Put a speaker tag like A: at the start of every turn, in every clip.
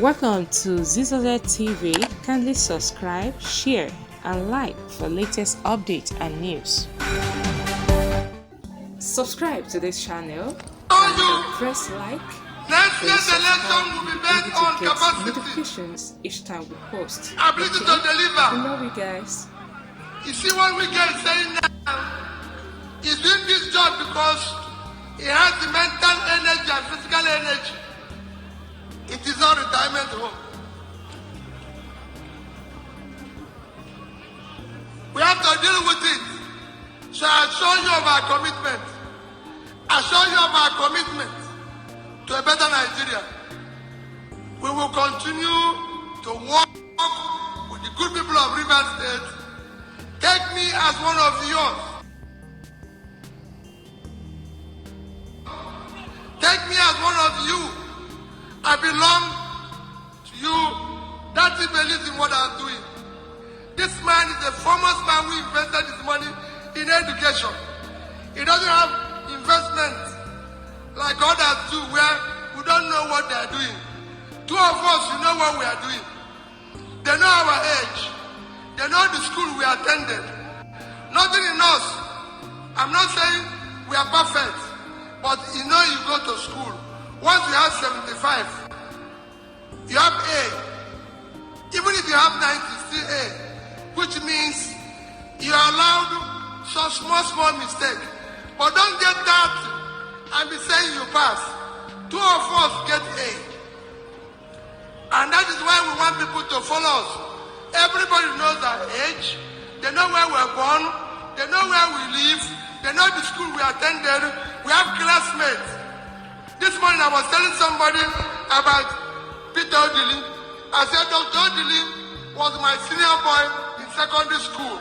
A: Welcome to Zisodel TV. Kindly subscribe, share, and like for latest updates and news. Subscribe to this channel and press like.
B: Next year's election will be based on capacity.
A: Notifications each time we post.
B: Ability to deliver.
A: You know we guys.
B: You see what we get saying now? He's doing this job because he has the mental energy and physical energy. It is not retirement home. We have to deal with it. So I assure you of our commitment. I assure you of our commitment to a better Nigeria. We will continue to work with the good people of Rivers State. Take me as one of yours. Take me as one of you. I belong to you. Datti believes in what I'm doing. This man is the foremost man who invested his money in education. He doesn't have investment like others do, where we don't know what they are doing. Two of us, you know what we are doing. They know our age. They know the school we attended. Nothing in us. I'm not saying we are perfect, but you know you go to school. Once you have 75, you have A. Even if you have 90, still A. Which means you are allowed some small mistake. But don't get that and be saying you pass. Two of us get A. And that is why we want people to follow us. Everybody knows our age. They know where we're born. They know where we live. They know the school we attended. We have classmates. This morning I was telling somebody about Peter Odili. I said Dr. Odili was my senior boy in secondary school.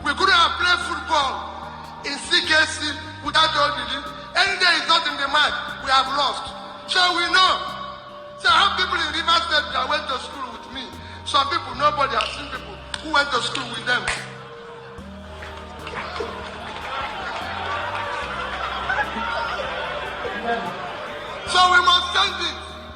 B: We couldn't have played football in CKC without Odili. Any day he's not in the match, we have lost. So we know. So I have people in Rivers State that went to school with me. Some people, nobody has seen people who went to school with them. So we must change it.